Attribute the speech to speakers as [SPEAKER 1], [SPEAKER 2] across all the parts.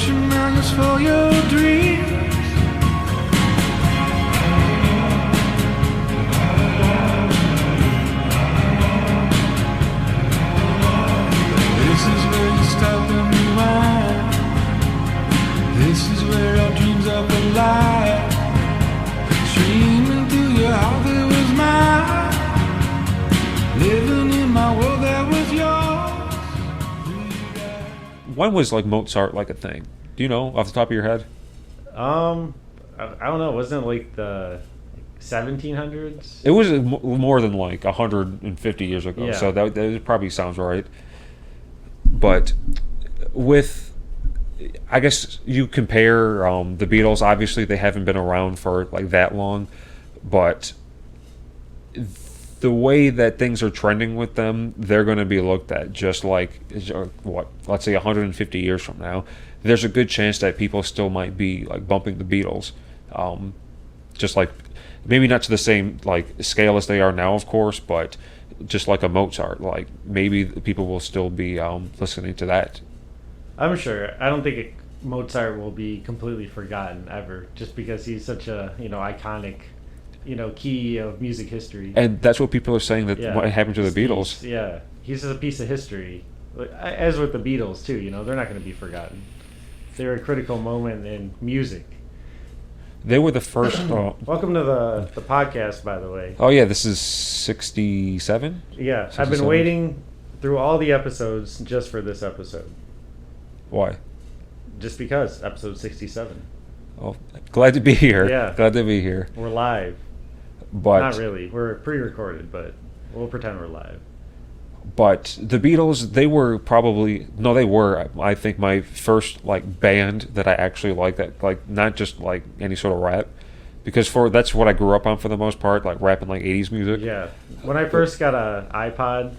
[SPEAKER 1] fortune now just for your dreams. This is where you stop and rewind. This is where our dreams are alive. Streaming through your heart that was mine. Living in my world that was yours.
[SPEAKER 2] When was like Mozart like a thing? Do you know off the top of your head?
[SPEAKER 3] I don't know. Wasn't it like the 1700s?
[SPEAKER 2] It was more than like 150 years ago,
[SPEAKER 3] Yeah.
[SPEAKER 2] so that probably sounds right. But with, I guess you compare the Beatles. Obviously, they haven't been around for like that long, but the way that things are trending with them, they're going to be looked at just like what, let's say 150 years from now. There's a good chance that people still might be like bumping the Beatles, just like maybe not to the same like scale as they are now, of course, but just like a Mozart, like maybe people will still be listening to that.
[SPEAKER 3] I'm sure. I don't think Mozart will be completely forgotten ever, just because he's such a iconic, key of music history.
[SPEAKER 2] And that's what people are saying that
[SPEAKER 3] Yeah.
[SPEAKER 2] what happened to the Beatles.
[SPEAKER 3] He's just a piece of history. As with the Beatles too, they're not going to be forgotten. They're a critical moment in music.
[SPEAKER 2] They were the first.
[SPEAKER 3] Welcome to the podcast, by the way.
[SPEAKER 2] Oh yeah, this is 67.
[SPEAKER 3] Yeah, I've
[SPEAKER 2] 67?
[SPEAKER 3] been waiting through all the episodes just for this episode.
[SPEAKER 2] Why?
[SPEAKER 3] Just because episode 67.
[SPEAKER 2] Oh, glad to be here.
[SPEAKER 3] Yeah.
[SPEAKER 2] Glad to be here.
[SPEAKER 3] We're live.
[SPEAKER 2] But
[SPEAKER 3] Not really. We're pre-recorded, but we'll pretend we're live.
[SPEAKER 2] But the Beatles, they were, I think, my first like band that I actually liked, that like not just like any sort of rap, because that's what I grew up on for the most part, like rapping like 80s music.
[SPEAKER 3] Yeah. When I first got a iPod,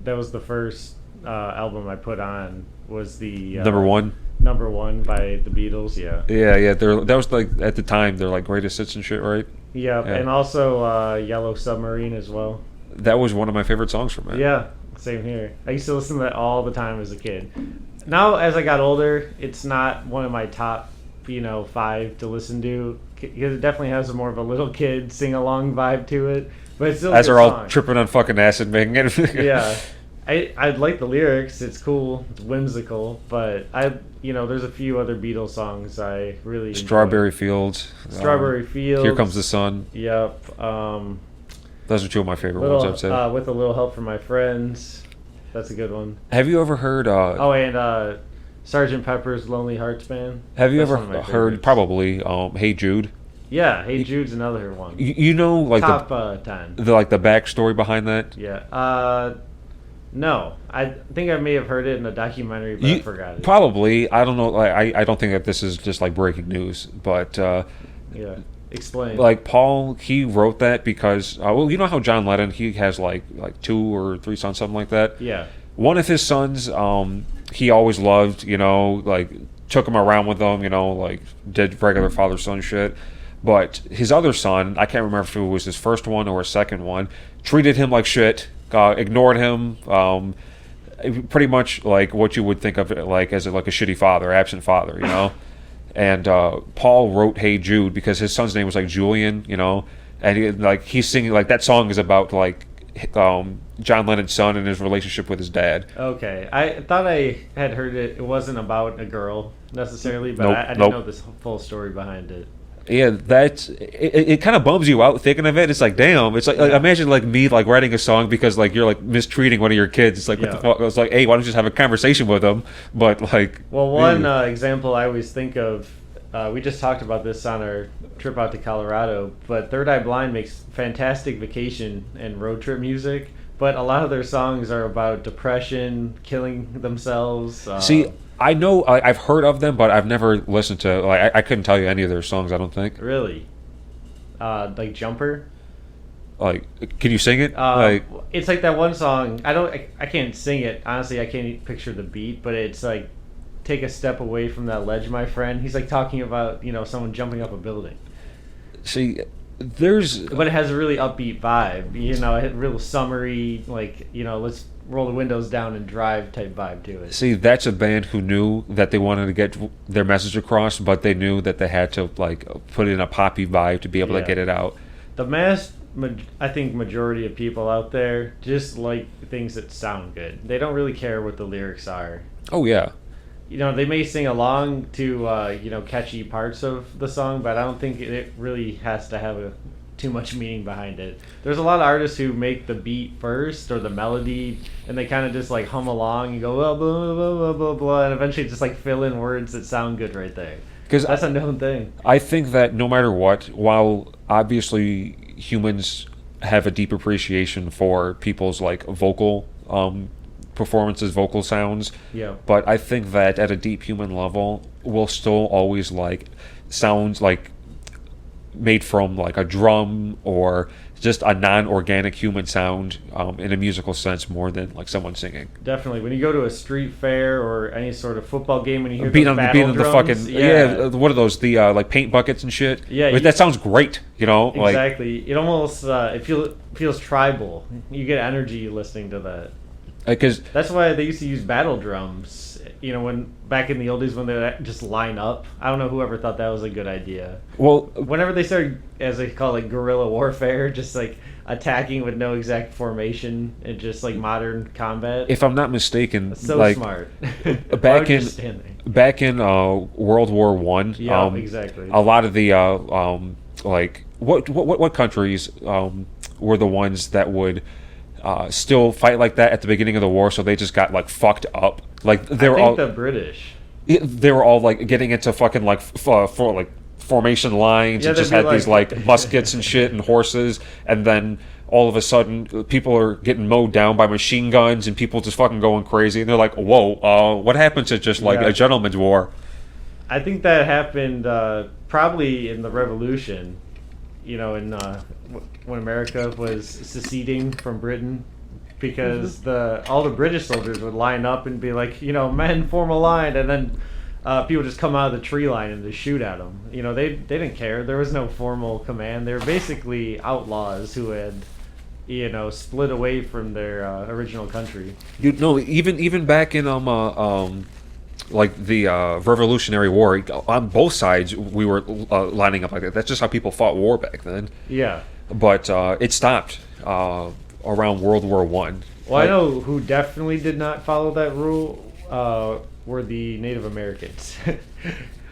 [SPEAKER 3] that was the first album I put on, was the Number One by the Beatles. Yeah.
[SPEAKER 2] Yeah. That was like at the time they're like greatest hits and shit, right?
[SPEAKER 3] Yeah, and also Yellow Submarine as well.
[SPEAKER 2] That was one of my favorite songs from it.
[SPEAKER 3] Yeah, same here. I used to listen to that all the time as a kid. Now, as I got older, it's not one of my top, 5 to listen to, because it definitely has a more of a little kid sing-along vibe to it. But it's still a
[SPEAKER 2] as
[SPEAKER 3] good
[SPEAKER 2] they're all
[SPEAKER 3] song.
[SPEAKER 2] tripping on fucking acid making it.
[SPEAKER 3] Yeah. I like the lyrics. It's cool. It's whimsical. But there's a few other Beatles songs I really enjoy.
[SPEAKER 2] Strawberry Fields.
[SPEAKER 3] Strawberry Fields.
[SPEAKER 2] Here Comes the Sun.
[SPEAKER 3] Yep.
[SPEAKER 2] Those are two of my favorite ones, I'd say.
[SPEAKER 3] With a Little Help from My Friends. That's a good one.
[SPEAKER 2] Have you ever heard...
[SPEAKER 3] and Sgt. Pepper's Lonely Hearts Band.
[SPEAKER 2] Have you
[SPEAKER 3] That's
[SPEAKER 2] ever
[SPEAKER 3] one of my
[SPEAKER 2] heard,
[SPEAKER 3] favorites.
[SPEAKER 2] probably, Hey Jude?
[SPEAKER 3] Yeah, Hey Jude's another one.
[SPEAKER 2] You know, like
[SPEAKER 3] Top 10.
[SPEAKER 2] the backstory behind that?
[SPEAKER 3] Yeah. No. I think I may have heard it in a documentary, but I forgot it.
[SPEAKER 2] Probably. I don't know. Like, I don't think that this is just like breaking news, but...
[SPEAKER 3] Yeah. Explain.
[SPEAKER 2] Like Paul, he wrote that because you know how John Lennon, he has like 2 or 3 sons, something like that.
[SPEAKER 3] Yeah.
[SPEAKER 2] One of his sons, he always loved, like took him around with him, like did regular father-son shit. But his other son, I can't remember if it was his first one or his second one, treated him like shit, ignored him, pretty much like what you would think of it like as a shitty father, absent father, And Paul wrote "Hey Jude" because his son's name was like Julian, and he's singing like that song is about like John Lennon's son and his relationship with his dad.
[SPEAKER 3] Okay. I thought I had heard it. It wasn't about a girl necessarily, but
[SPEAKER 2] Nope,
[SPEAKER 3] I didn't
[SPEAKER 2] nope.
[SPEAKER 3] know this full story behind it.
[SPEAKER 2] Yeah, it kind of bums you out thinking of it. It's like, damn. It's like imagine like me like writing a song because like you're like mistreating one of your kids. It's like what the fuck? I was like, hey, why don't you just have a conversation with them? But like,
[SPEAKER 3] Well, one example I always think of, we just talked about this on our trip out to Colorado, but Third Eye Blind makes fantastic vacation and road trip music, but a lot of their songs are about depression, killing themselves.
[SPEAKER 2] See, I know I've heard of them, but I've never listened to. Like, I couldn't tell you any of their songs. I don't think.
[SPEAKER 3] Really? Like Jumper?
[SPEAKER 2] Like, can you sing it?
[SPEAKER 3] It's like that one song. I can't sing it. Honestly, I can't even picture the beat, but it's like, take a step away from that ledge, my friend. He's like talking about, someone jumping up a building.
[SPEAKER 2] See,
[SPEAKER 3] but it has a really upbeat vibe, a real summery, like, let's roll the windows down and drive type vibe to it.
[SPEAKER 2] See, that's a band who knew that they wanted to get their message across, but they knew that they had to like put in a poppy vibe to be able to
[SPEAKER 3] Yeah.
[SPEAKER 2] get it out.
[SPEAKER 3] I think majority of people out there just like things that sound good. They don't really care what the lyrics are.
[SPEAKER 2] Oh yeah.
[SPEAKER 3] They may sing along to catchy parts of the song, but I don't think it really has to have too much meaning behind it. There's a lot of artists who make the beat first or the melody, and they kind of just like hum along and go blah blah blah blah blah blah, and eventually just like fill in words that sound good right there.
[SPEAKER 2] Because
[SPEAKER 3] That's a known thing.
[SPEAKER 2] I think that no matter what, while obviously humans have a deep appreciation for people's like vocal performances, vocal sounds,
[SPEAKER 3] Yeah.
[SPEAKER 2] but I think that at a deep human level, we'll still always like sounds like made from like a drum or just a non-organic human sound in a musical sense more than like someone singing.
[SPEAKER 3] Definitely. When you go to a street fair or any sort of football game and you hear
[SPEAKER 2] Beat
[SPEAKER 3] those
[SPEAKER 2] on
[SPEAKER 3] battle
[SPEAKER 2] the
[SPEAKER 3] drums,
[SPEAKER 2] fucking what are those, the like paint buckets and shit?
[SPEAKER 3] Yeah,
[SPEAKER 2] But that sounds great, like
[SPEAKER 3] exactly. It almost feels tribal. You get energy listening to that.
[SPEAKER 2] because
[SPEAKER 3] That's why they used to use battle drums. When back in the old days when they would just line up. I don't know whoever thought that was a good idea.
[SPEAKER 2] well
[SPEAKER 3] Whenever they started, as they call it, guerrilla warfare, just like attacking with no exact formation and just like modern combat.
[SPEAKER 2] if I'm not mistaken,
[SPEAKER 3] That's so
[SPEAKER 2] like
[SPEAKER 3] smart. Why
[SPEAKER 2] back
[SPEAKER 3] would you
[SPEAKER 2] in
[SPEAKER 3] stand there?
[SPEAKER 2] back in World War One,
[SPEAKER 3] Yeah, exactly.
[SPEAKER 2] a lot of the like what countries were the ones that would still fight like that at the beginning of the war, so they just got like fucked up. Like they were
[SPEAKER 3] I think
[SPEAKER 2] all
[SPEAKER 3] the British.
[SPEAKER 2] they were all like getting into fucking like for like formation lines
[SPEAKER 3] Yeah,
[SPEAKER 2] and just
[SPEAKER 3] they'd
[SPEAKER 2] had
[SPEAKER 3] be
[SPEAKER 2] these
[SPEAKER 3] like-
[SPEAKER 2] like muskets and shit and horses, and then all of a sudden people are getting mowed down by machine guns and people just fucking going crazy, and they're like, whoa, what happened to just like
[SPEAKER 3] Yeah.
[SPEAKER 2] a gentleman's war?
[SPEAKER 3] I think that happened probably in the Revolution. When America was seceding from Britain, because all the British soldiers would line up and be like, men form a line, and then people just come out of the tree line and just shoot at them. They didn't care. There was no formal command. They were basically outlaws who had split away from their original country.
[SPEAKER 2] Even back in like the Revolutionary War, on both sides we were lining up like that. That's just how people fought war back then.
[SPEAKER 3] Yeah.
[SPEAKER 2] But it stopped around World War One.
[SPEAKER 3] Well, I know who definitely did not follow that rule were the Native Americans.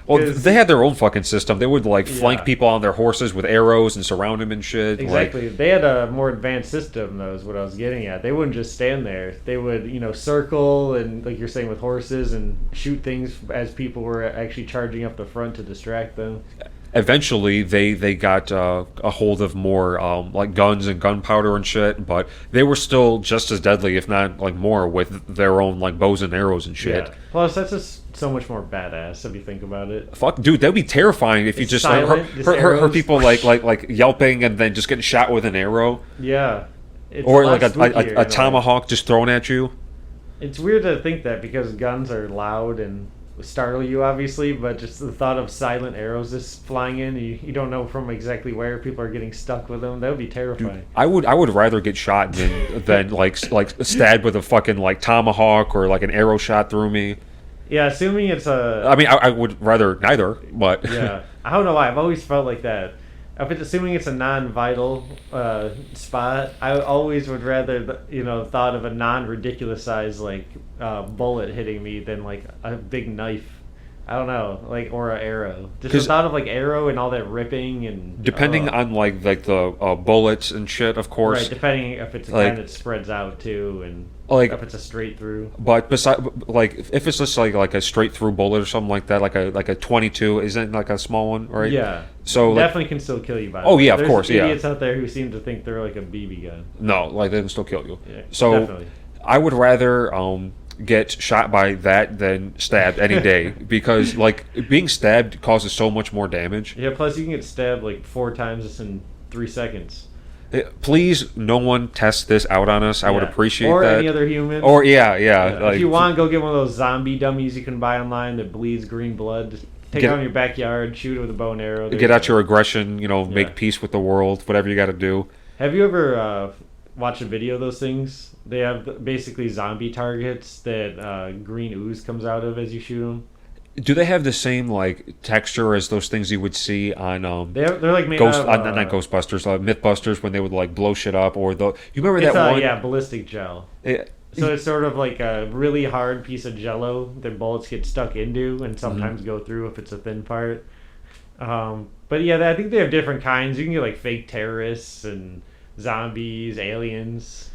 [SPEAKER 2] Well,
[SPEAKER 3] 'Cause-
[SPEAKER 2] they had their own fucking system. They would like flank
[SPEAKER 3] Yeah.
[SPEAKER 2] people on their horses with arrows and surround them and shit.
[SPEAKER 3] Exactly. They had a more advanced system, though, is what I was getting at. They wouldn't just stand there. They would, circle and, like you're saying, with horses and shoot things as people were actually charging up the front to distract them.
[SPEAKER 2] Eventually, they got a hold of more like guns and gunpowder and shit, but they were still just as deadly, if not like more, with their own like bows and arrows and shit.
[SPEAKER 3] Yeah. Plus, that's just so much more badass if you think about it.
[SPEAKER 2] Fuck, dude, that'd be terrifying if you
[SPEAKER 3] It's
[SPEAKER 2] just
[SPEAKER 3] silent,
[SPEAKER 2] like,
[SPEAKER 3] just
[SPEAKER 2] heard
[SPEAKER 3] arrows.
[SPEAKER 2] people like yelping and then just getting shot with an arrow,
[SPEAKER 3] Yeah. It's
[SPEAKER 2] or
[SPEAKER 3] lot
[SPEAKER 2] like a
[SPEAKER 3] spookier in way.
[SPEAKER 2] tomahawk just thrown at you.
[SPEAKER 3] It's weird to think that because guns are loud and startle you, obviously, but just the thought of silent arrows just flying in, you don't know from exactly where people are getting stuck with them. That would be terrifying.
[SPEAKER 2] I would rather get shot than like stabbed with a fucking like tomahawk or like an arrow shot through me.
[SPEAKER 3] Yeah, assuming it's a...
[SPEAKER 2] I mean, I would rather neither, but
[SPEAKER 3] Yeah. I don't know why. I've always felt like that. Assuming it's a non-vital spot, I always would rather, thought of a non-ridiculous size, like, bullet hitting me than, like, a big knife. I don't know, like, or an arrow. Just the
[SPEAKER 2] 'Cause-
[SPEAKER 3] thought of, like, arrow and all that ripping and...
[SPEAKER 2] depending on like the bullets and shit, of course.
[SPEAKER 3] Right, depending if it's a
[SPEAKER 2] like-
[SPEAKER 3] kind that spreads out, too, and
[SPEAKER 2] Like-
[SPEAKER 3] if it's a straight through.
[SPEAKER 2] But beside, like, if it's just like a straight through bullet or something like that, like a 22, isn't like a small one, right?
[SPEAKER 3] Yeah.
[SPEAKER 2] So like,
[SPEAKER 3] Definitely can still kill you by
[SPEAKER 2] Oh,
[SPEAKER 3] the way.
[SPEAKER 2] yeah, of
[SPEAKER 3] There's
[SPEAKER 2] course, yeah.
[SPEAKER 3] idiots out there who seem to think they're like a BB gun.
[SPEAKER 2] no, like they can still kill you.
[SPEAKER 3] Yeah,
[SPEAKER 2] So
[SPEAKER 3] definitely.
[SPEAKER 2] I would rather get shot by that than stabbed any day because like being stabbed causes so much more damage.
[SPEAKER 3] Yeah, plus you can get stabbed like 4 times just in 3 seconds.
[SPEAKER 2] Please, no one test this out on us. I would
[SPEAKER 3] Yeah.
[SPEAKER 2] appreciate
[SPEAKER 3] or
[SPEAKER 2] that.
[SPEAKER 3] any other human.
[SPEAKER 2] Or yeah. Like,
[SPEAKER 3] if you want, go get one of those zombie dummies you can buy online that bleeds green blood. Just take
[SPEAKER 2] Get-
[SPEAKER 3] it out in your backyard, shoot it with a bow and arrow. There
[SPEAKER 2] get
[SPEAKER 3] you
[SPEAKER 2] out
[SPEAKER 3] go.
[SPEAKER 2] your aggression.
[SPEAKER 3] Yeah.
[SPEAKER 2] Make peace with the world. Whatever you got to do.
[SPEAKER 3] Have you ever watch a video of those things, they have basically zombie targets that green ooze comes out of as you shoot them.
[SPEAKER 2] Do they have the same like texture as those things you would see on
[SPEAKER 3] They're like made
[SPEAKER 2] Ghost,
[SPEAKER 3] out of
[SPEAKER 2] not Ghostbusters, Mythbusters, when they would like blow shit up, or the you remember that one?
[SPEAKER 3] Yeah, ballistic gel. So it's sort of like a really hard piece of jello that bullets get stuck into and sometimes go through if it's a thin part. But yeah, I think they have different kinds. You can get like fake terrorists and zombies, aliens.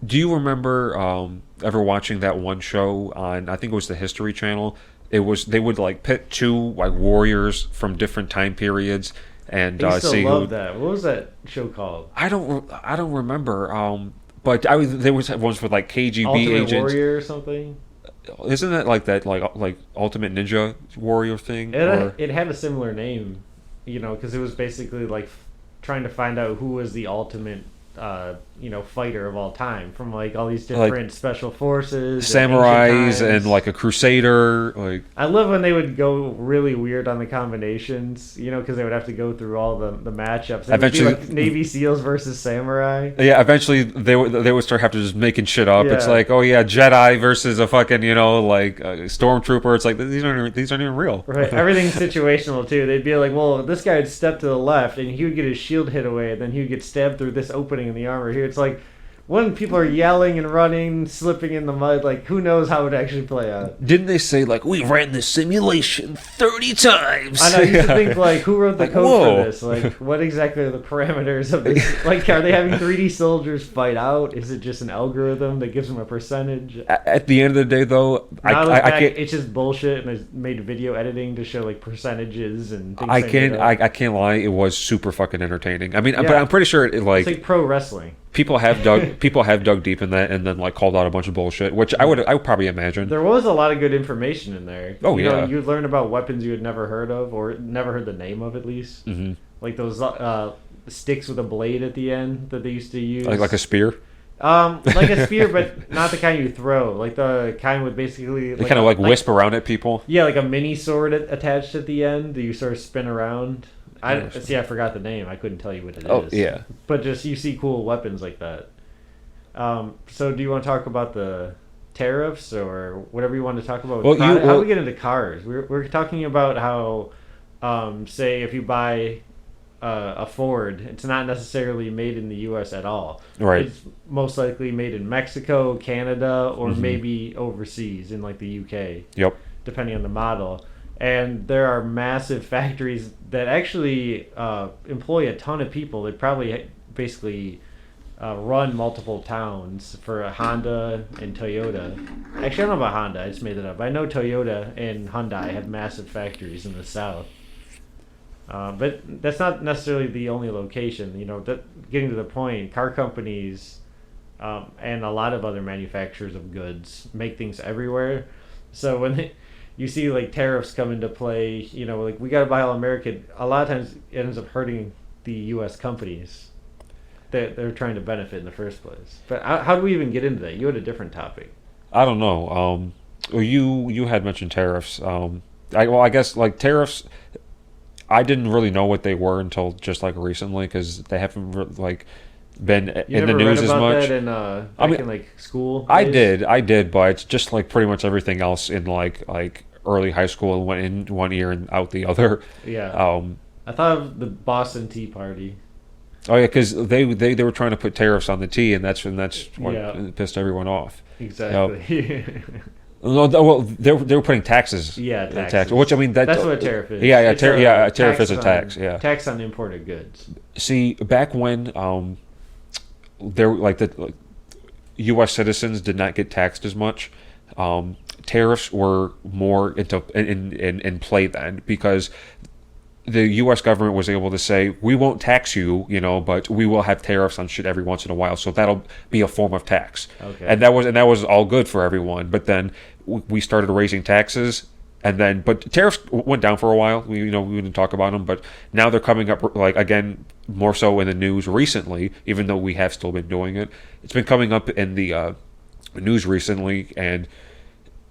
[SPEAKER 2] Do you remember ever watching that one show on, I think it was the History Channel? They would like pit two like warriors from different time periods and
[SPEAKER 3] I still
[SPEAKER 2] see
[SPEAKER 3] love that. What was that show called?
[SPEAKER 2] I don't remember. But there was ones with like KGB
[SPEAKER 3] Ultimate
[SPEAKER 2] agents.
[SPEAKER 3] Warrior or something.
[SPEAKER 2] Isn't that like Ultimate Ninja Warrior thing?
[SPEAKER 3] It had a similar name, because it was basically like trying to find out who was the ultimate, fighter of all time from like all these different special forces,
[SPEAKER 2] samurais, and like a crusader. Like
[SPEAKER 3] I love when they would go really weird on the combinations, because they would have to go through all the matchups. Eventually, would be like Navy SEALs versus samurai.
[SPEAKER 2] Yeah, eventually they would start having to just making shit up. Yeah. It's like, oh yeah, Jedi versus a fucking stormtrooper. It's like these aren't even real.
[SPEAKER 3] Right, everything's situational too. They'd be like, well, this guy would step to the left and he would get his shield hit away, and then he would get stabbed through this opening in the armor here. It's like when people are yelling and running, slipping in the mud, like who knows how it actually play out?
[SPEAKER 2] Didn't they say like we ran this simulation 30 times?
[SPEAKER 3] I know. You should think like who wrote the code for this? Like what exactly are the parameters of this? Like are they having 3D soldiers fight out? Is it just an algorithm that gives them a percentage?
[SPEAKER 2] At the end of the day, though, I can't.
[SPEAKER 3] It's just bullshit, and they made video editing to show like percentages and things.
[SPEAKER 2] I can't lie. It was super fucking entertaining. I mean, but I'm pretty sure it's like
[SPEAKER 3] pro wrestling.
[SPEAKER 2] People have dug deep in that and then like called out a bunch of bullshit, which I would probably imagine.
[SPEAKER 3] There was a lot of good information in there.
[SPEAKER 2] Oh, yeah.
[SPEAKER 3] You'd learn about weapons you had never heard of or never heard the name of at least. Mm-hmm. Like those sticks with a blade at the end that they used to use.
[SPEAKER 2] Like a spear?
[SPEAKER 3] Like a spear, but not the kind you throw. Like the kind with basically...
[SPEAKER 2] They kind of like wisp around at people?
[SPEAKER 3] Yeah, like a mini sword attached at the end that you sort of spin around. I forgot the name. I couldn't tell you what it is.
[SPEAKER 2] Oh, yeah.
[SPEAKER 3] But just you see cool weapons like that. So do you want to talk about the tariffs or whatever you want to talk about? How do we get into cars? We're talking about how, say, if you buy a Ford, it's not necessarily made in the U.S. at all.
[SPEAKER 2] Right.
[SPEAKER 3] It's most likely made in Mexico, Canada, or maybe overseas in like the U.K.
[SPEAKER 2] Yep.
[SPEAKER 3] Depending on the model. And there are massive factories that actually employ a ton of people. They probably basically run multiple towns for Honda and Toyota. Actually, I don't know about Honda. I just made it up. I know Toyota and Hyundai have massive factories in the South. But that's not necessarily the only location. Getting to the point, car companies and a lot of other manufacturers of goods make things everywhere. So when you see like tariffs come into play, like we got to buy all American. A lot of times it ends up hurting the U.S. companies that they're trying to benefit in the first place. But how do we even get into that? You had a different topic.
[SPEAKER 2] I don't know. You had mentioned tariffs. I guess like tariffs. I didn't really know what they were until just like recently because they haven't been in the news as much.
[SPEAKER 3] That in like school.
[SPEAKER 2] I did, but it's just like pretty much everything else in like early high school and went in one ear and out the other.
[SPEAKER 3] Yeah. I thought of the Boston Tea Party.
[SPEAKER 2] Oh yeah, because they were trying to put tariffs on the tea, and that's what pissed everyone off.
[SPEAKER 3] Exactly.
[SPEAKER 2] Well, they were putting taxes.
[SPEAKER 3] Yeah, taxes.
[SPEAKER 2] Which I mean that's
[SPEAKER 3] what a tariff is.
[SPEAKER 2] Yeah, a tariff is a tax. Yeah,
[SPEAKER 3] tax on imported goods.
[SPEAKER 2] See, back when there the U.S. citizens did not get taxed as much. Tariffs were more in play then because the U.S. government was able to say, we won't tax you, but we will have tariffs on shit every once in a while. So that'll be a form of tax.
[SPEAKER 3] Okay.
[SPEAKER 2] And that was all good for everyone. But then we started raising taxes, but tariffs went down for a while. We didn't talk about them, but now they're coming up again more so in the news recently. Even though we have still been doing it, it's been coming up in the news recently, and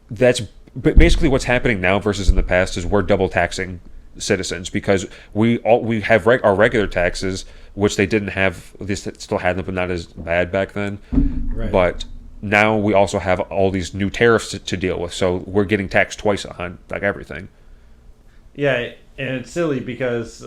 [SPEAKER 2] that's basically what's happening now versus in the past is we're double taxing citizens, because we have our regular taxes, which they didn't have. They still had them, but not as bad back then.
[SPEAKER 3] Right.
[SPEAKER 2] But now we also have all these new tariffs to deal with, so we're getting taxed twice on like everything.
[SPEAKER 3] Yeah, and it's silly because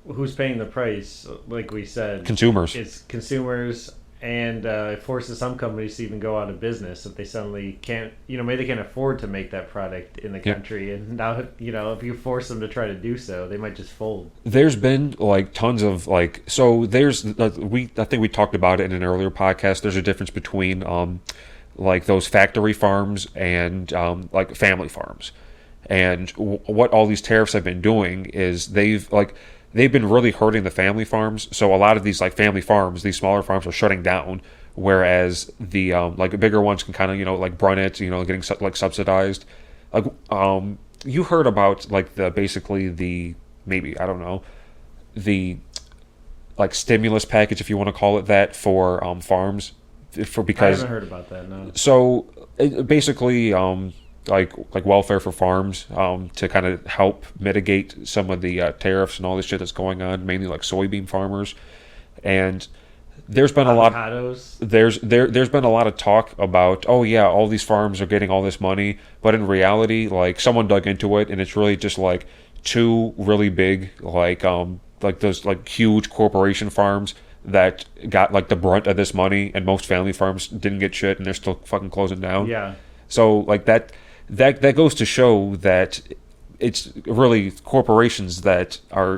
[SPEAKER 3] who's paying the price? Like we said,
[SPEAKER 2] Consumers.
[SPEAKER 3] It's consumers, and it forces some companies to even go out of business if they suddenly can't. Maybe they can't afford to make that product in the country, and now if you force them to try to do so, they might just fold.
[SPEAKER 2] There's been like tons of there's I think we talked about it in an earlier podcast. There's a difference between like those factory farms and like family farms. And what all these tariffs have been doing is they've been really hurting the family farms. So a lot of these like family farms, these smaller farms, are shutting down, whereas the like bigger ones can kind of like run it, getting like subsidized. Like you heard about like the maybe, I don't know, the like stimulus package, if you want to call it that, for farms, because
[SPEAKER 3] I haven't heard about that. No.
[SPEAKER 2] So basically like welfare for farms, to kind of help mitigate some of the tariffs and all this shit that's going on, mainly like soybean farmers. And there's been
[SPEAKER 3] Avocados.
[SPEAKER 2] there's been a lot of talk about, oh yeah, all these farms are getting all this money, but in reality, like someone dug into it, and it's really just like two really big like those like huge corporation farms that got like the brunt of this money, and most family farms didn't get shit, and they're still fucking closing down.
[SPEAKER 3] Yeah.
[SPEAKER 2] So like that goes to show that it's really corporations that are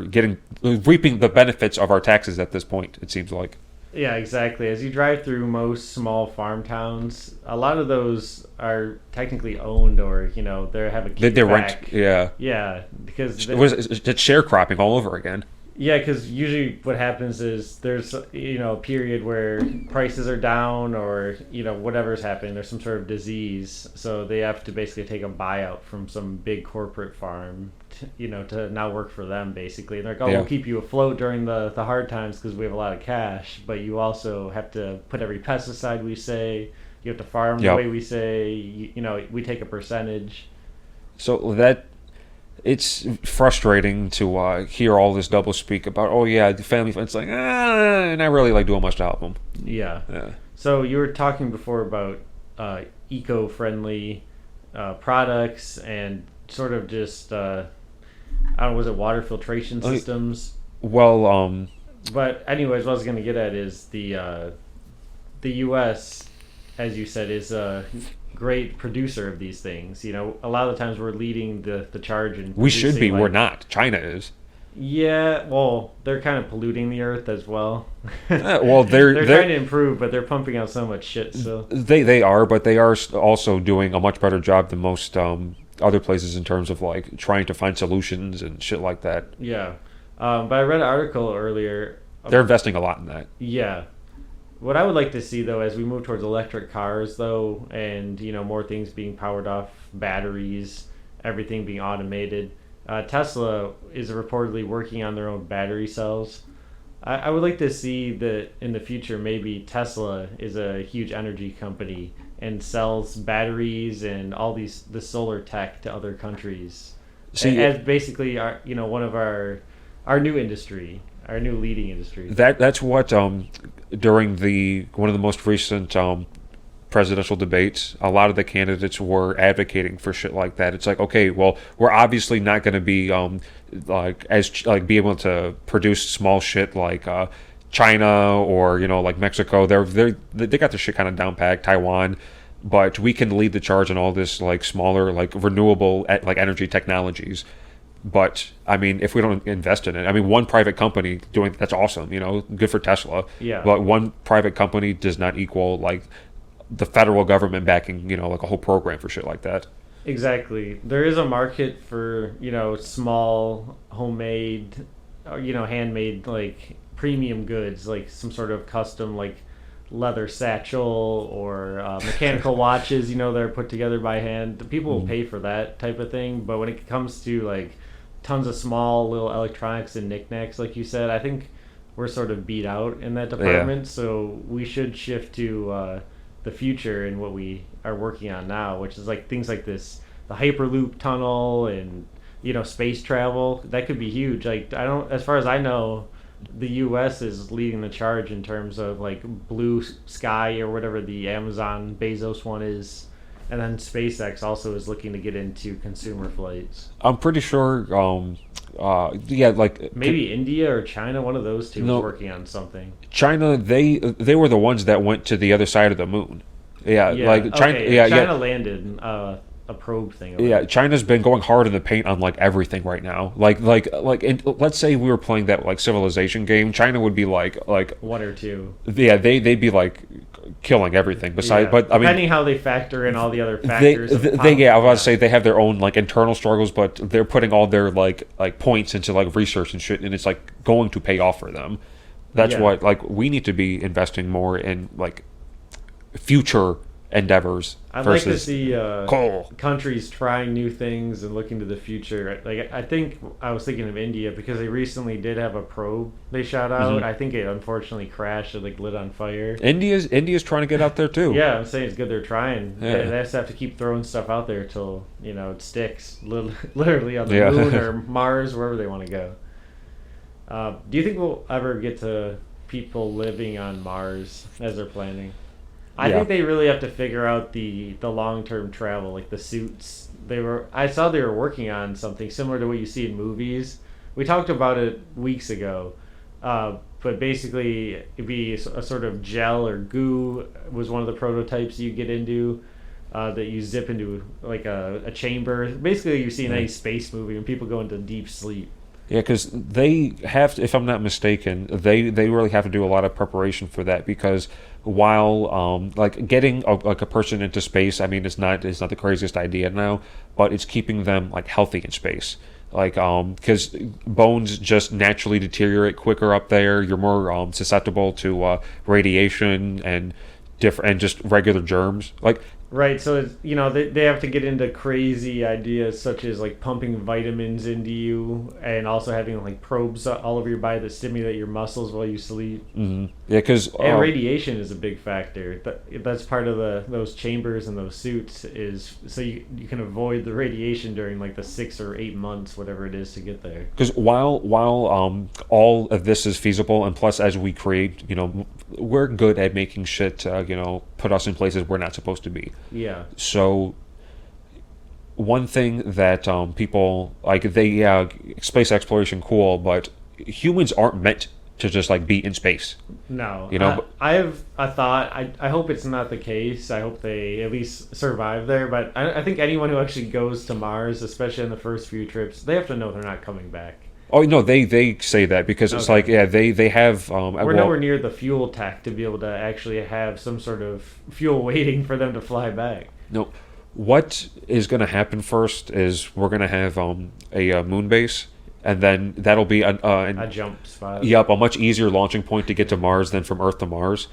[SPEAKER 2] reaping the benefits of our taxes at this point, it seems like.
[SPEAKER 3] Yeah, exactly. As you drive through most small farm towns, a lot of those are technically owned, or they have a kickback.
[SPEAKER 2] They rent. Yeah.
[SPEAKER 3] Yeah, because
[SPEAKER 2] It's sharecropping all over again.
[SPEAKER 3] Yeah, because usually what happens is there's a period where prices are down, or whatever's happening. There's some sort of disease, so they have to basically take a buyout from some big corporate farm, to now work for them basically. And they're like, oh,
[SPEAKER 2] Yeah.
[SPEAKER 3] we'll keep you afloat during the hard times because we have a lot of cash, but you also have to put every pesticide we say. You have to farm the way we say. We take a percentage.
[SPEAKER 2] So it's frustrating to hear all this double speak about, oh yeah, the family. It's like, not really like doing much to help them.
[SPEAKER 3] Yeah.
[SPEAKER 2] Yeah.
[SPEAKER 3] So you were talking before about eco-friendly products and sort of just I don't know, was it water filtration systems?
[SPEAKER 2] Well,
[SPEAKER 3] But anyways, what I was going to get at is the U.S., as you said, is a great producer of these things. A lot of the times we're leading the charge in
[SPEAKER 2] we should be.
[SPEAKER 3] like,
[SPEAKER 2] We're not. China is.
[SPEAKER 3] Yeah, well, they're kind of polluting the earth as well.
[SPEAKER 2] Well, they're
[SPEAKER 3] trying to improve, but they're pumping out so much shit. So
[SPEAKER 2] they are, but they are also doing a much better job than most other places in terms of like trying to find solutions and shit like that.
[SPEAKER 3] Yeah, but I read an article earlier.
[SPEAKER 2] They're investing a lot in that.
[SPEAKER 3] Yeah. What I would like to see, though, as we move towards electric cars, though, and more things being powered off batteries, everything being automated. Tesla is reportedly working on their own battery cells. I would like to see that in the future, maybe Tesla is a huge energy company and sells batteries and all the solar tech to other countries.
[SPEAKER 2] See,
[SPEAKER 3] as basically our one of our new industry, our new leading industry.
[SPEAKER 2] That's what during one of the most recent presidential debates, a lot of the candidates were advocating for shit like that. It's like, okay, well, we're obviously not going to be be able to produce small shit like China or like Mexico. They got their shit kind of down packed. Taiwan, but we can lead the charge on all this like smaller like renewable like energy technologies. But I mean, if we don't invest in it, I mean, one private company doing that's awesome. Good for Tesla.
[SPEAKER 3] Yeah.
[SPEAKER 2] But one private company does not equal like the federal government backing, like a whole program for shit like that.
[SPEAKER 3] Exactly. There is a market for, small, homemade, handmade, like, premium goods, like some sort of custom, like, leather satchel or mechanical watches, that are put together by hand. People will pay for that type of thing. But when it comes to, like, tons of small little electronics and knickknacks, like you said, I think we're sort of beat out in that department. Yeah. So we should shift to the future and what we are working on now, which is like things like this, the Hyperloop tunnel and space travel. That could be huge. Like I don't, as far as I know, the U.S. is leading the charge in terms of like blue sky or whatever the Amazon Bezos one is, and then SpaceX also is looking to get into consumer flights.
[SPEAKER 2] I'm pretty sure. Yeah, like
[SPEAKER 3] Maybe India or China, one of those two,
[SPEAKER 2] No.
[SPEAKER 3] is working on something.
[SPEAKER 2] China, they were the ones that went to the other side of the moon. Yeah,
[SPEAKER 3] Yeah,
[SPEAKER 2] like China.
[SPEAKER 3] okay.
[SPEAKER 2] Yeah,
[SPEAKER 3] China
[SPEAKER 2] yeah.
[SPEAKER 3] landed a probe thing.
[SPEAKER 2] Yeah, China's been going hard in the paint on like everything right now. Let's say we were playing that like civilization game. China would be like
[SPEAKER 3] one or two.
[SPEAKER 2] yeah, they'd be like killing everything. Besides,
[SPEAKER 3] Yeah.
[SPEAKER 2] but I mean,
[SPEAKER 3] Depending how they factor in all the other
[SPEAKER 2] they,
[SPEAKER 3] factors. of
[SPEAKER 2] they yeah, I was about
[SPEAKER 3] power.
[SPEAKER 2] to say they have their own like internal struggles, but they're putting all their like points into like research and shit, and it's like going to pay off for them. That's
[SPEAKER 3] Yeah.
[SPEAKER 2] what like we need to be investing more in like future endeavors
[SPEAKER 3] I'd like to
[SPEAKER 2] versus
[SPEAKER 3] see
[SPEAKER 2] coal.
[SPEAKER 3] countries trying new things and looking to the future. Like I think I was thinking of India because they recently did have a probe they shot out.
[SPEAKER 2] Mhm.
[SPEAKER 3] I think it unfortunately crashed. It like lit on fire.
[SPEAKER 2] India's trying to get out there too.
[SPEAKER 3] Yeah, I'm saying it's good they're trying.
[SPEAKER 2] Yeah.
[SPEAKER 3] They just have to keep throwing stuff out there till it sticks. Literally on the
[SPEAKER 2] Yeah.
[SPEAKER 3] moon or Mars, wherever they want to go. Do you think we'll ever get to people living on Mars as they're planning? I
[SPEAKER 2] Yeah.
[SPEAKER 3] think they really have to figure out the long term travel, like the suits. I saw they were working on something similar to what you see in movies. We talked about it weeks ago, but basically it'd be a sort of gel or goo was one of the prototypes you get into. That you zip into like a chamber. Basically, you see in any space movie when people go into deep sleep.
[SPEAKER 2] Yeah, because they have to, if I'm not mistaken, they really have to do a lot of preparation for that because while like getting a person into space, I mean it's not the craziest idea now, but it's keeping them like healthy in space. Like because bones just naturally deteriorate quicker up there. You're more susceptible to radiation and different and just regular germs. Like
[SPEAKER 3] Right, so it's, they have to get into crazy ideas such as like pumping vitamins into you and also having like probes all over your body that stimulate your muscles while you sleep.
[SPEAKER 2] yeah, because
[SPEAKER 3] And radiation is a big factor. That's part of those chambers and those suits is so you can avoid the radiation during like the 6 or 8 months, whatever it is to get there.
[SPEAKER 2] because while all of this is feasible, and plus as we create, we're good at making shit, put us in places we're not supposed to be.
[SPEAKER 3] Yeah.
[SPEAKER 2] So one thing that people like, space exploration cool, but humans aren't meant to just like be in space.
[SPEAKER 3] No.
[SPEAKER 2] But-
[SPEAKER 3] I have a thought. I hope it's not the case. I hope they at least survive there. But I think anyone who actually goes to Mars, especially on the first few trips, they have to know they're not coming back.
[SPEAKER 2] Oh no, they say that because it's
[SPEAKER 3] Okay.
[SPEAKER 2] like they have.
[SPEAKER 3] We're nowhere near the fuel tech to be able to actually have some sort of fuel waiting for them to fly back.
[SPEAKER 2] No, what is going to happen first is we're going to have a moon base, and then that'll be
[SPEAKER 3] A jump spot.
[SPEAKER 2] a much easier launching point to get to Mars than from Earth to Mars.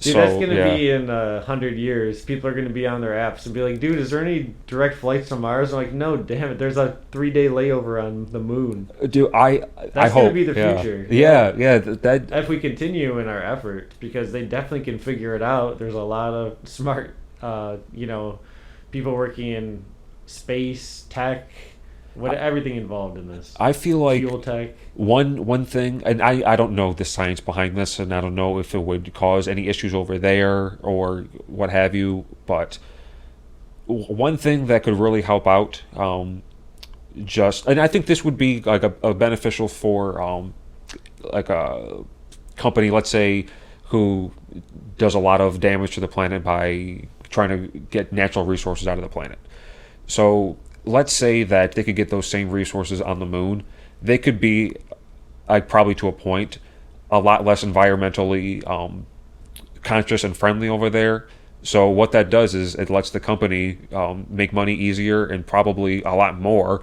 [SPEAKER 3] Dude, that's going to be in 100 years. People are going to be on their apps and be like, dude, is there any direct flights to Mars? I'm like, no, damn it. There's a 3-day layover on the moon.
[SPEAKER 2] Dude, I
[SPEAKER 3] That's
[SPEAKER 2] hope
[SPEAKER 3] gonna be the
[SPEAKER 2] yeah.
[SPEAKER 3] future.
[SPEAKER 2] Yeah, that
[SPEAKER 3] If we continue in our effort, because they definitely can figure it out. There's a lot of smart, people working in space, tech, everything involved in this.
[SPEAKER 2] I feel like
[SPEAKER 3] Fuel tech.
[SPEAKER 2] one thing, and I don't know the science behind this, and I don't know if it would cause any issues over there or what have you, but one thing that could really help out, and I think this would be like a beneficial for like a company, let's say, who does a lot of damage to the planet by trying to get natural resources out of the planet. So let's say that they could get those same resources on the moon. They could be, like, probably to a point, a lot less environmentally conscious and friendly over there. So what that does is it lets the company make money easier and probably a lot more,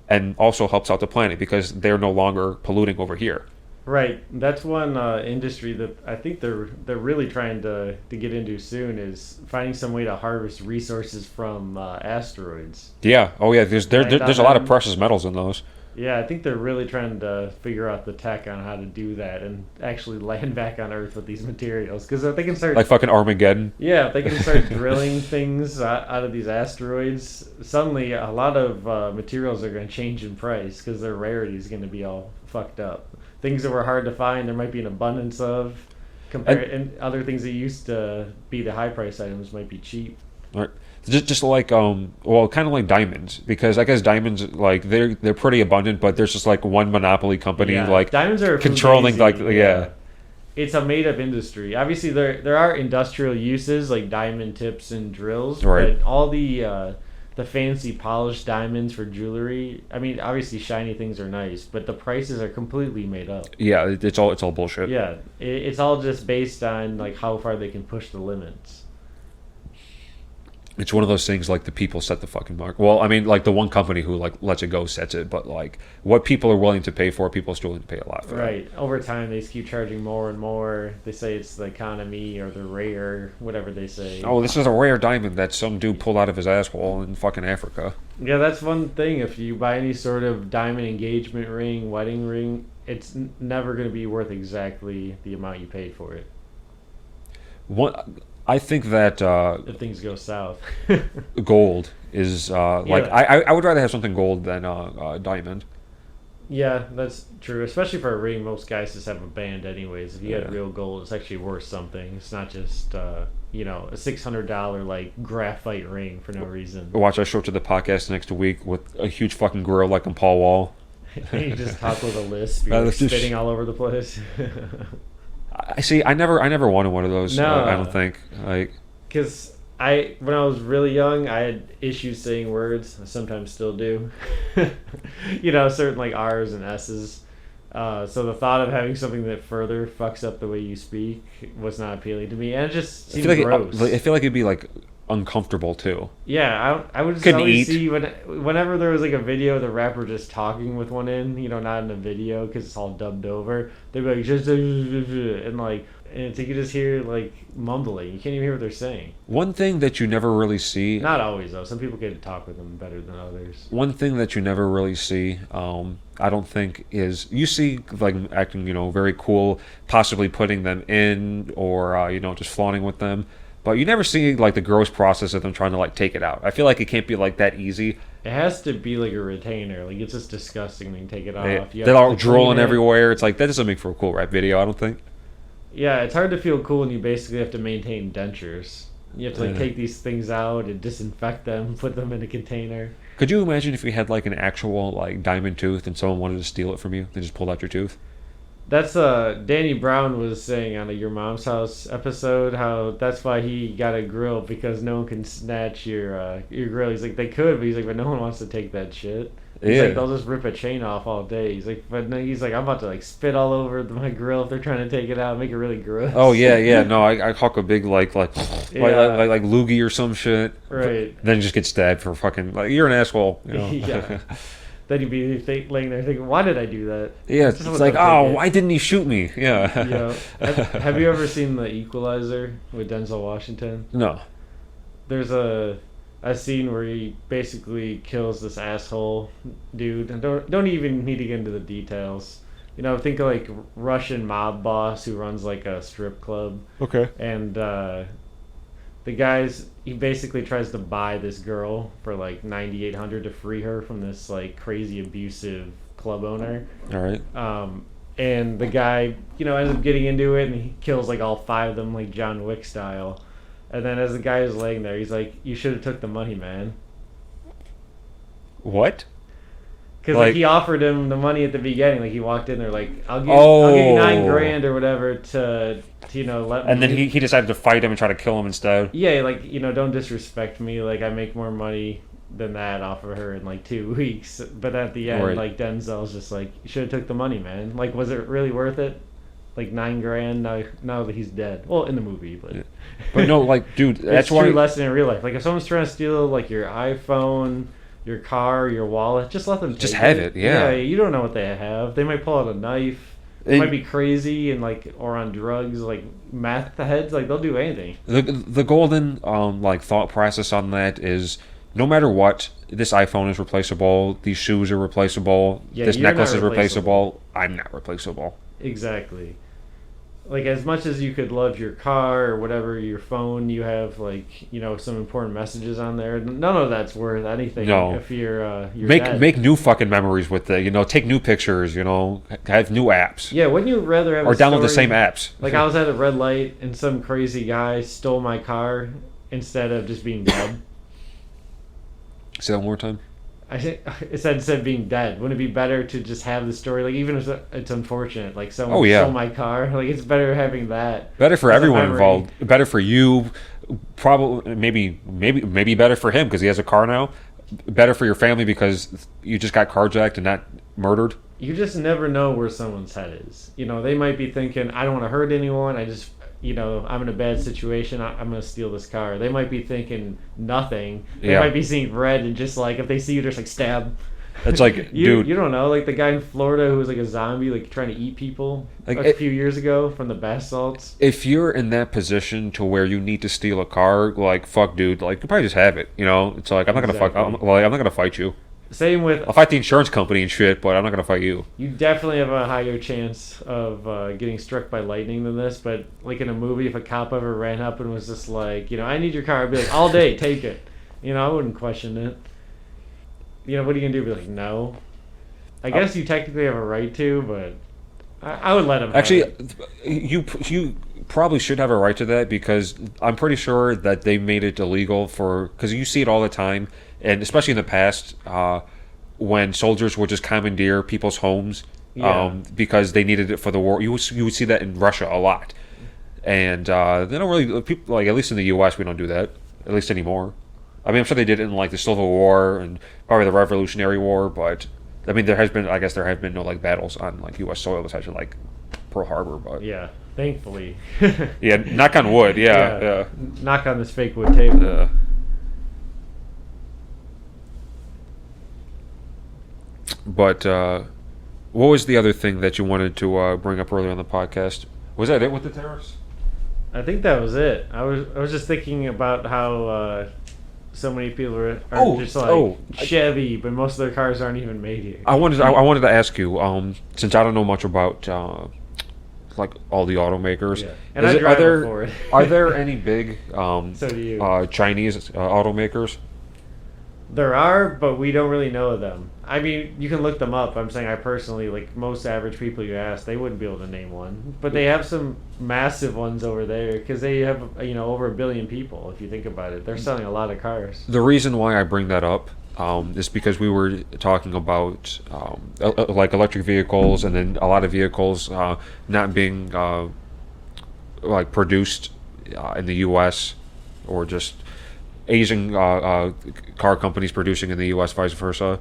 [SPEAKER 2] and also helps out the planet because they're no longer polluting over here.
[SPEAKER 3] Right. That's one industry that I think they're really trying to get into soon is finding some way to harvest resources from asteroids.
[SPEAKER 2] Yeah. Oh yeah. There's
[SPEAKER 3] Right,
[SPEAKER 2] a lot of
[SPEAKER 3] that-
[SPEAKER 2] precious metals in those.
[SPEAKER 3] Yeah, I think they're really trying to figure out the tech on how to do that and actually land back on Earth with these materials. Because if they can start,
[SPEAKER 2] Like fucking Armageddon.
[SPEAKER 3] yeah, if they can start drilling things out of these asteroids, suddenly a lot of materials are going to change in price because their rarity is going to be all fucked up. Things that were hard to find, there might be an abundance of. And other things that used to be the high price items might be cheap.
[SPEAKER 2] Right. Just like well, kind of like diamonds, because I guess diamonds, like, they're pretty abundant, but there's just like one monopoly company like
[SPEAKER 3] diamonds are
[SPEAKER 2] controlling, like,
[SPEAKER 3] It's a made up industry. Obviously, there are industrial uses like diamond tips and drills,
[SPEAKER 2] right.
[SPEAKER 3] but all the fancy polished diamonds for jewelry. I mean, obviously, shiny things are nice, but the prices are completely made up.
[SPEAKER 2] Yeah, it's all bullshit.
[SPEAKER 3] Yeah, it's all just based on like how far they can push the limits.
[SPEAKER 2] It's one of those things, like, the people set the fucking mark. Well, I mean, like, the one company who, like, lets it go sets it, but, like, what people are willing to pay for, people are still willing to pay a lot for.
[SPEAKER 3] Right. Over time, they just keep charging more and more. They say it's the economy or the rare, whatever they say.
[SPEAKER 2] Oh, this is a rare diamond that some dude pulled out of his asshole in fucking Africa.
[SPEAKER 3] Yeah, that's one thing. If you buy any sort of diamond engagement ring, wedding ring, it's never going to be worth exactly the amount you paid for it.
[SPEAKER 2] I think that
[SPEAKER 3] if things go south,
[SPEAKER 2] gold is like, I would rather have something gold than diamond.
[SPEAKER 3] Yeah, that's true. Especially for a ring, most guys just have a band anyways. If you had real gold, it's actually worth something. It's not just a $600 like graphite ring for no reason.
[SPEAKER 2] Watch, I show up to the podcast next week with a huge fucking grill like in Paul Wall.
[SPEAKER 3] And you just talk with a lisp. You're spitting all over the place.
[SPEAKER 2] I never wanted one of those.
[SPEAKER 3] No,
[SPEAKER 2] I don't think, like,
[SPEAKER 3] because when I was really young, I had issues saying words. I sometimes still do. Certain like R's and S's. So the thought of having something that further fucks up the way you speak was not appealing to me, and it just seemed gross.
[SPEAKER 2] I feel like it'd be like uncomfortable too.
[SPEAKER 3] Yeah, I would just always see whenever there was like a video of the rapper just talking with one in, not in a video because it's all dubbed over. They'd be like just and like, and so you could just hear like mumbling. You can't even hear what they're saying.
[SPEAKER 2] One thing that you never really see.
[SPEAKER 3] Not always though. Some people can talk with them better than others.
[SPEAKER 2] One thing that you never really see, I don't think, is you see like acting, very cool, possibly putting them in or just flaunting with them. But you never see like the gross process of them trying to like take it out. I feel like it can't be like that easy.
[SPEAKER 3] It has to be like a retainer. Like, it's just disgusting when you take it off.
[SPEAKER 2] They're all drooling everywhere. It's like, that doesn't make for a cool rap video, I don't think.
[SPEAKER 3] Yeah, it's hard to feel cool when you basically have to maintain dentures. You have to like take these things out and disinfect them, put them in a container.
[SPEAKER 2] Could you imagine if you had like an actual like diamond tooth and someone wanted to steal it from you? They just pulled out your tooth.
[SPEAKER 3] That's Danny Brown was saying on a Your Mom's House episode how that's why he got a grill, because no one can snatch your grill. He's like, they could, but he's like, but no one wants to take that shit. He's like, they'll just rip a chain off all day. He's like, but no, he's like, I'm about to like spit all over my grill if they're trying to take it out, make it really gross.
[SPEAKER 2] Oh yeah. No, I hawk a big like loogie or some shit.
[SPEAKER 3] Right.
[SPEAKER 2] Then you just get stabbed for fucking like, you're an asshole.
[SPEAKER 3] Yeah. Then you'd be laying there thinking, why did I do that?
[SPEAKER 2] Yeah, it's like, why didn't he shoot me? Yeah.
[SPEAKER 3] Have you ever seen The Equalizer with Denzel Washington?
[SPEAKER 2] No.
[SPEAKER 3] There's a scene where he basically kills this asshole dude, and don't even need to get into the details. Think of like Russian mob boss who runs like a strip club.
[SPEAKER 2] Okay.
[SPEAKER 3] And he basically tries to buy this girl for like $9,800 to free her from this like crazy abusive club owner.
[SPEAKER 2] All right.
[SPEAKER 3] And the guy, ends up getting into it, and he kills like all 5 of them, like John Wick style. And then as the guy is laying there, he's like, "You should have took the money, man."
[SPEAKER 2] What?
[SPEAKER 3] Because like he offered him the money at the beginning. Like he walked in there, like, I'll give you $9,000 or whatever to let me.
[SPEAKER 2] And then he decided to fight him and try to kill him instead.
[SPEAKER 3] Yeah, like, don't disrespect me. Like, I make more money than that off of her in like 2 weeks. But at the end, like, Denzel's just like, "You should have took the money, man. Like, was it really worth it? Like $9,000 now that he's dead." Well, in the movie, but
[SPEAKER 2] yeah. But no, like, dude, that's
[SPEAKER 3] why. True lesson in real life. Like, if someone's trying to steal like your iPhone, your car, your wallet, just let them
[SPEAKER 2] just have it. Yeah,
[SPEAKER 3] you don't know what they have. They might pull out a knife. They might be crazy and like, or on drugs, like meth heads. Like, they'll do anything.
[SPEAKER 2] The golden like thought process on that is, no matter what, this iPhone is replaceable. These shoes are replaceable.
[SPEAKER 3] Yeah,
[SPEAKER 2] this
[SPEAKER 3] you're not
[SPEAKER 2] necklace is
[SPEAKER 3] replaceable.
[SPEAKER 2] replaceable. I'm not replaceable.
[SPEAKER 3] Exactly. Like, as much as you could love your car or whatever, your phone, you have, like, some important messages on there. None of that's worth anything
[SPEAKER 2] No.
[SPEAKER 3] if you're
[SPEAKER 2] Make
[SPEAKER 3] dead.
[SPEAKER 2] make new fucking memories with it. Take new pictures. Have new apps.
[SPEAKER 3] Yeah, wouldn't you rather have
[SPEAKER 2] Or
[SPEAKER 3] a
[SPEAKER 2] download the
[SPEAKER 3] story-
[SPEAKER 2] same apps.
[SPEAKER 3] Like, I was at a red light and some crazy guy stole my car instead of just being dead.
[SPEAKER 2] Say that one more time.
[SPEAKER 3] I think it said instead of being dead, wouldn't it be better to just have the story? Like, even if it's unfortunate, like someone
[SPEAKER 2] Oh, yeah.
[SPEAKER 3] stole my car, like it's better having that.
[SPEAKER 2] Better for
[SPEAKER 3] as a
[SPEAKER 2] everyone
[SPEAKER 3] memory.
[SPEAKER 2] involved. Better for you. Probably maybe better for him because he has a car now. Better for your family because you just got carjacked and not murdered.
[SPEAKER 3] You just never know where someone's head is. They might be thinking, I don't want to hurt anyone. I just, I'm in a bad situation. I'm going to steal this car. They might be thinking nothing. They
[SPEAKER 2] Yeah.
[SPEAKER 3] might be seeing red and just like, if they see you, just like stab.
[SPEAKER 2] It's like,
[SPEAKER 3] you
[SPEAKER 2] dude.
[SPEAKER 3] don't know. Like the guy in Florida who was like a zombie, like trying to eat people
[SPEAKER 2] Like,
[SPEAKER 3] a few years ago from the bath salts.
[SPEAKER 2] If you're in that position to where you need to steal a car, like fuck, dude, like you probably just have it. It's like I'm not gonna
[SPEAKER 3] Exactly.
[SPEAKER 2] I'm not gonna fight you.
[SPEAKER 3] Same with,
[SPEAKER 2] I'll fight the insurance company and shit, but I'm not gonna fight you.
[SPEAKER 3] you definitely have a higher chance of getting struck by lightning than this. But like in a movie, if a cop ever ran up and was just like, I need your car, I'd be like, all day, take it. I wouldn't question it. What are you gonna do? Be like, no. I guess you technically have a right to, but I would let him.
[SPEAKER 2] Actually,
[SPEAKER 3] have it.
[SPEAKER 2] you probably should have a right to that because I'm pretty sure that they made it illegal because you see it all the time, and especially in the past when soldiers would just commandeer people's homes
[SPEAKER 3] Yeah.
[SPEAKER 2] because they needed it for the war. You would see that in Russia a lot, and they don't really people like at least in the U.S. we don't do that at least anymore. I mean, I'm sure they did it in like the Civil War and probably the Revolutionary War, but I mean, there have been no like battles on like U.S. soil besides like Pearl Harbor, but
[SPEAKER 3] Yeah, thankfully.
[SPEAKER 2] yeah, knock on wood, yeah.
[SPEAKER 3] Knock on this fake wood table.
[SPEAKER 2] But what was the other thing that you wanted to bring up earlier on the podcast? Was that it with the tariffs?
[SPEAKER 3] I think that was it. I was just thinking about how so many people are just like Chevy, but most of their cars aren't even made here.
[SPEAKER 2] I wanted to ask you, since I don't know much about like all the automakers,
[SPEAKER 3] Yeah. And I drive before it.
[SPEAKER 2] are there any big
[SPEAKER 3] So do you.
[SPEAKER 2] Chinese automakers?
[SPEAKER 3] There are, but we don't really know them. I mean, you can look them up. I'm saying I personally, like most average people you ask, they wouldn't be able to name one. But they have some massive ones over there because they have, over 1 billion people. If you think about it, they're selling a lot of cars.
[SPEAKER 2] The reason why I bring that up is because we were talking about like electric vehicles, and then a lot of vehicles not being like produced in the U.S. or just Asian car companies producing in the U.S., vice versa.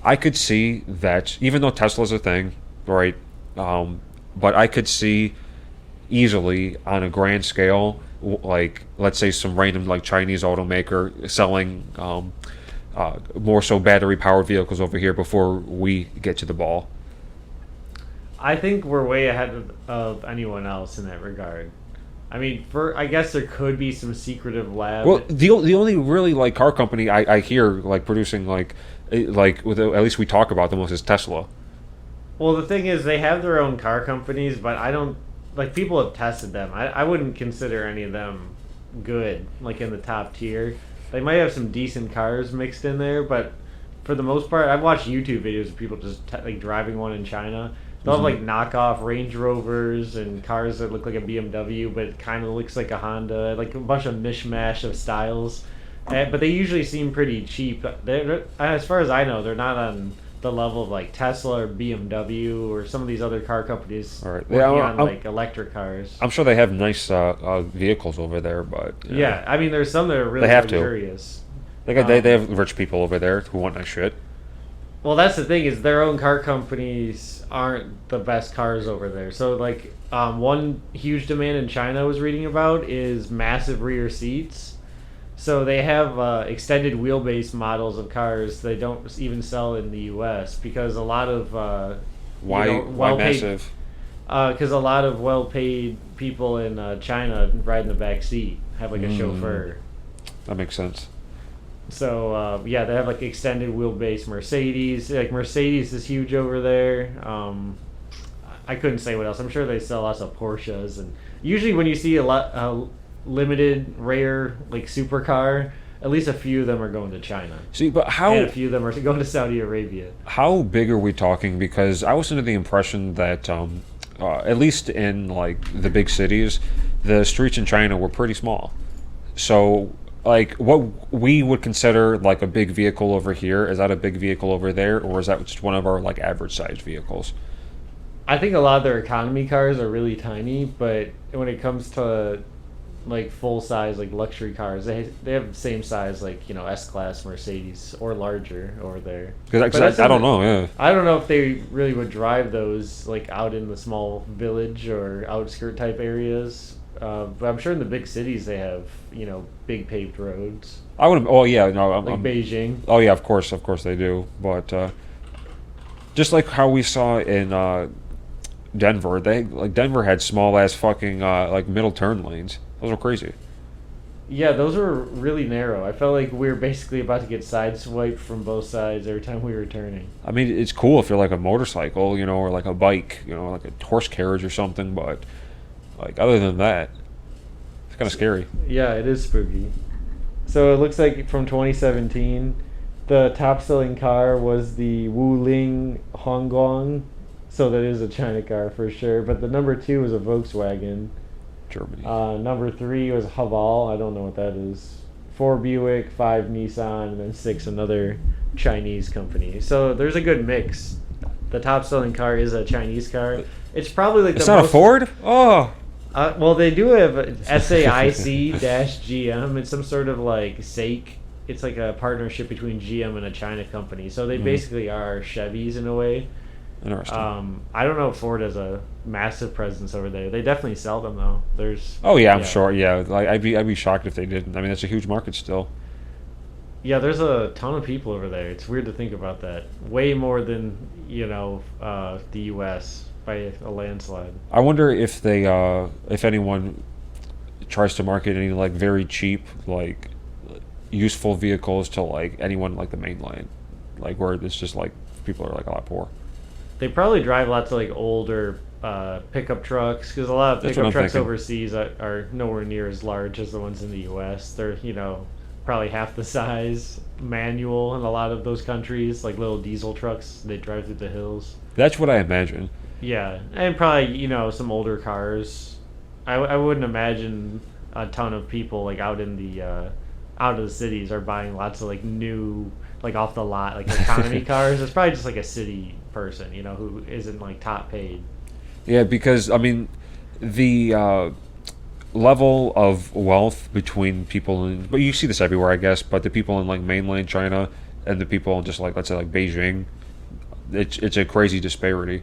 [SPEAKER 2] I could see that, even though Tesla's a thing, right? But I could see easily on a grand scale, like let's say some random like Chinese automaker selling more so battery powered vehicles over here before we get to the ball.
[SPEAKER 3] I think we're way ahead of anyone else in that regard. I mean, I guess there could be some secretive lab.
[SPEAKER 2] Well, the only really like car company I hear like producing like with at least we talk about the most is Tesla.
[SPEAKER 3] Well, the thing is, they have their own car companies, but I don't like people have tested them. I wouldn't consider any of them good, like in the top tier. They might have some decent cars mixed in there, but for the most part, I've watched YouTube videos of people just like driving one in China. They'll have like knockoff Range Rovers and cars that look like a BMW, but it kind of looks like a Honda, like a bunch of mishmash of styles. But they usually seem pretty cheap. They're, as far as I know, they're not on the level of like Tesla or BMW or some of these other car companies
[SPEAKER 2] All right.
[SPEAKER 3] working
[SPEAKER 2] Yeah,
[SPEAKER 3] on like electric cars.
[SPEAKER 2] I'm sure they have nice vehicles over there, but
[SPEAKER 3] Yeah, I mean, there's some that are really
[SPEAKER 2] They have to.
[SPEAKER 3] luxurious.
[SPEAKER 2] they have rich people over there who want nice shit.
[SPEAKER 3] Well, that's the thing is their own car companies aren't the best cars over there. So like one huge demand in China I was reading about is massive rear seats. So they have extended wheelbase models of cars they don't even sell in the U.S. because a lot of
[SPEAKER 2] Why
[SPEAKER 3] well-paid,
[SPEAKER 2] massive?
[SPEAKER 3] because a lot of well-paid people in China ride in the back seat, have like a chauffeur.
[SPEAKER 2] That makes sense.
[SPEAKER 3] Yeah, they have like extended wheelbase Mercedes. Like Mercedes is huge over there. I couldn't say what else. I'm sure they sell lots of Porsches, and usually when you see a limited, rare like supercar, at least a few of them are going to China.
[SPEAKER 2] See, but
[SPEAKER 3] And a few of them are going to Saudi Arabia.
[SPEAKER 2] how big are we talking? Because I was under the impression that at least in like the big cities, the streets in China were pretty small. So like what we would consider like a big vehicle over here, is that a big vehicle over there, or is that just one of our like average sized vehicles?
[SPEAKER 3] I think a lot of their economy cars are really tiny, but when it comes to like full size like luxury cars, they have the same size like S-Class Mercedes or larger over there.
[SPEAKER 2] Because I don't know. Yeah.
[SPEAKER 3] I don't know if they really would drive those like out in the small village or outskirt type areas. But I'm sure in the big cities they have big paved roads.
[SPEAKER 2] I would. Oh yeah, no.
[SPEAKER 3] Like Beijing.
[SPEAKER 2] Oh yeah, of course they do. But just like how we saw in Denver, Denver had small ass fucking like middle turn lanes. Those were crazy.
[SPEAKER 3] Yeah, those were really narrow. I felt like we were basically about to get sideswiped from both sides every time we were turning.
[SPEAKER 2] I mean, it's cool if you're like a motorcycle, or like a bike, like a horse carriage or something. But like other than that, it's kind of scary.
[SPEAKER 3] Yeah, it is spooky. So it looks like from 2017, the top selling car was the Wuling Hongguang. So that is a China car for sure. But the number 2 was a Volkswagen.
[SPEAKER 2] Germany.
[SPEAKER 3] Number 3 was Haval. I don't know what that is. 4 Buick, 5 Nissan, and then 6 another Chinese company. So there's a good mix. The top selling car is a Chinese car. It's probably like
[SPEAKER 2] it's not a Ford? Oh.
[SPEAKER 3] Well, they do have SAIC-GM. It's some sort of like SAIC. It's like a partnership between GM and a China company. So they basically are Chevys in a way.
[SPEAKER 2] Interesting.
[SPEAKER 3] I don't know if Ford has a massive presence over there. They definitely sell them though.
[SPEAKER 2] I'm sure. Yeah, like I'd be shocked if they didn't. I mean, it's a huge market still.
[SPEAKER 3] Yeah, there's a ton of people over there. It's weird to think about that. Way more than the U.S. by a landslide.
[SPEAKER 2] I wonder if they, if anyone tries to market any like very cheap like useful vehicles to like anyone like the mainland, like where it's just like people are like a lot poor.
[SPEAKER 3] They probably drive lots of like older pickup trucks, because a lot of pickup trucks overseas are nowhere near as large as the ones in the U.S. They're probably half the size, manual in a lot of those countries, like little diesel trucks. They drive through the hills.
[SPEAKER 2] That's what I imagine.
[SPEAKER 3] Yeah, and probably some older cars. I wouldn't imagine a ton of people like out in the out of the cities are buying lots of like new like off the lot like economy cars. It's probably just like a city person, who isn't like top paid.
[SPEAKER 2] Yeah, because I mean, the level of wealth between people but you see this everywhere, I guess. But the people in like mainland China and the people in just like let's say like Beijing, it's a crazy disparity.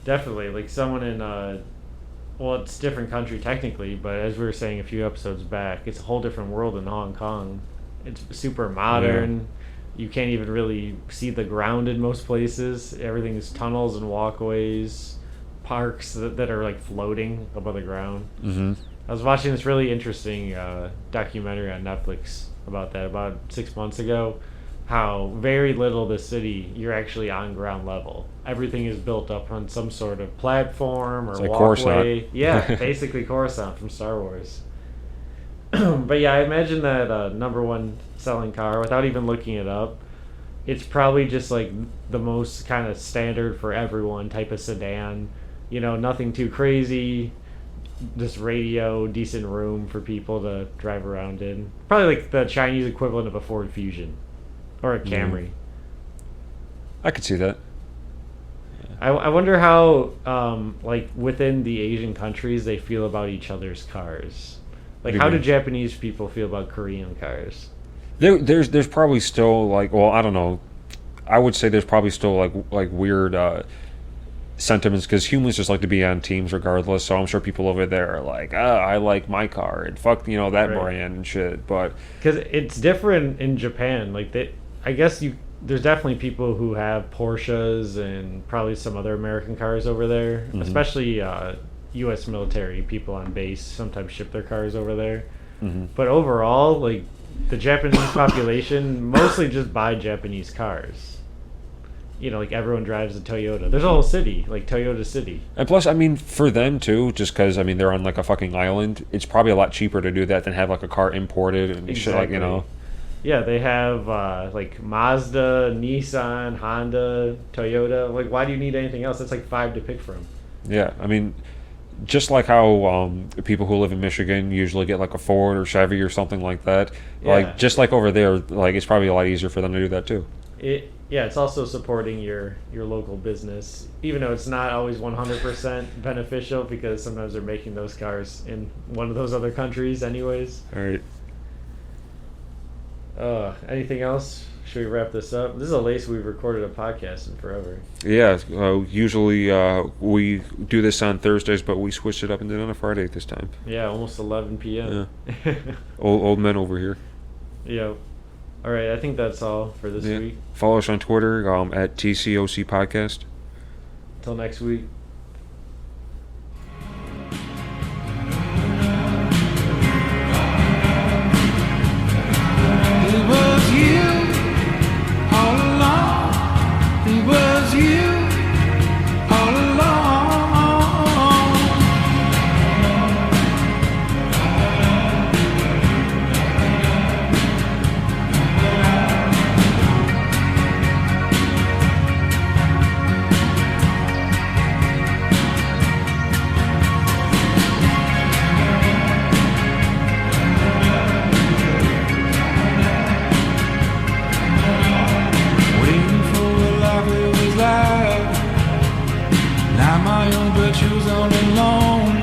[SPEAKER 3] Definitely, like someone in well, it's a different country technically, but as we were saying a few episodes back, it's a whole different world in Hong Kong. It's super modern. Yeah. You can't even really see the ground in most places. Everything is tunnels and walkways, parks that are like floating above the ground. Mm-hmm. I was watching this really interesting documentary on Netflix about that about 6 months ago. How very little of the city you're actually on ground level. Everything is built up on some sort of platform or
[SPEAKER 2] like
[SPEAKER 3] walkway.
[SPEAKER 2] Coruscant.
[SPEAKER 3] Yeah, basically Coruscant from Star Wars. But yeah, I imagine that number 1 selling car, without even looking it up, it's probably just like the most kind of standard for everyone type of sedan. Nothing too crazy. Just radio, decent room for people to drive around in. Probably like the Chinese equivalent of a Ford Fusion. Or a Camry.
[SPEAKER 2] I could see that.
[SPEAKER 3] I wonder how, like, within the Asian countries, they feel about each other's cars. Like, how do Japanese people feel about Korean cars?
[SPEAKER 2] There's probably still, like, well, I don't know. I would say there's probably still, like weird sentiments, because humans just like to be on teams regardless. So I'm sure people over there are like, I like my car, and fuck, that brand and shit. But
[SPEAKER 3] because it's different in Japan. Like, I guess there's definitely people who have Porsches and probably some other American cars over there, especially U.S. military people on base sometimes ship their cars over there. Mm-hmm. But overall, like the Japanese population mostly just buy Japanese cars. You know, like everyone drives a Toyota. There's a whole city, like Toyota City.
[SPEAKER 2] And plus, I mean, for them too, just because I mean they're on like a fucking island, it's probably a lot cheaper to do that than have like a car imported and shit like you know.
[SPEAKER 3] Yeah, they have like Mazda, Nissan, Honda, Toyota. Like, why do you need anything else? That's like 5 to pick from.
[SPEAKER 2] Yeah, I mean, just like how people who live in Michigan usually get like a Ford or Chevy or something like that.
[SPEAKER 3] Yeah.
[SPEAKER 2] Like just like over there, like it's probably a lot easier for them to do that too.
[SPEAKER 3] It's also supporting your local business, even though it's not always 100% beneficial because sometimes they're making those cars in one of those other countries anyways.
[SPEAKER 2] All right.
[SPEAKER 3] Anything else? Should we wrap this up? This is the latest we've recorded a podcast in forever.
[SPEAKER 2] Yeah, usually we do this on Thursdays, but we switched it up and did it on a Friday this time.
[SPEAKER 3] Yeah, almost 11 p.m.
[SPEAKER 2] Yeah. old men over here.
[SPEAKER 3] Yeah. All right, I think that's all for this week.
[SPEAKER 2] Follow us on Twitter at TCOC Podcast.
[SPEAKER 3] Until next week.
[SPEAKER 1] It was you all along. It was you all along. Waiting for a life that was life. Not my own, but yours all alone.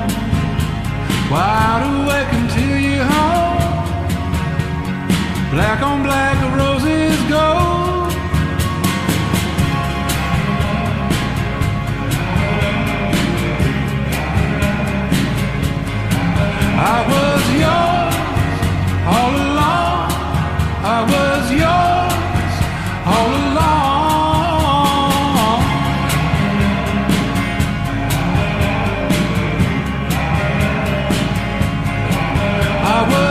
[SPEAKER 1] Wide awake until you're home. Black on black, the roses gold. I was yours all along. I was yours all along. I was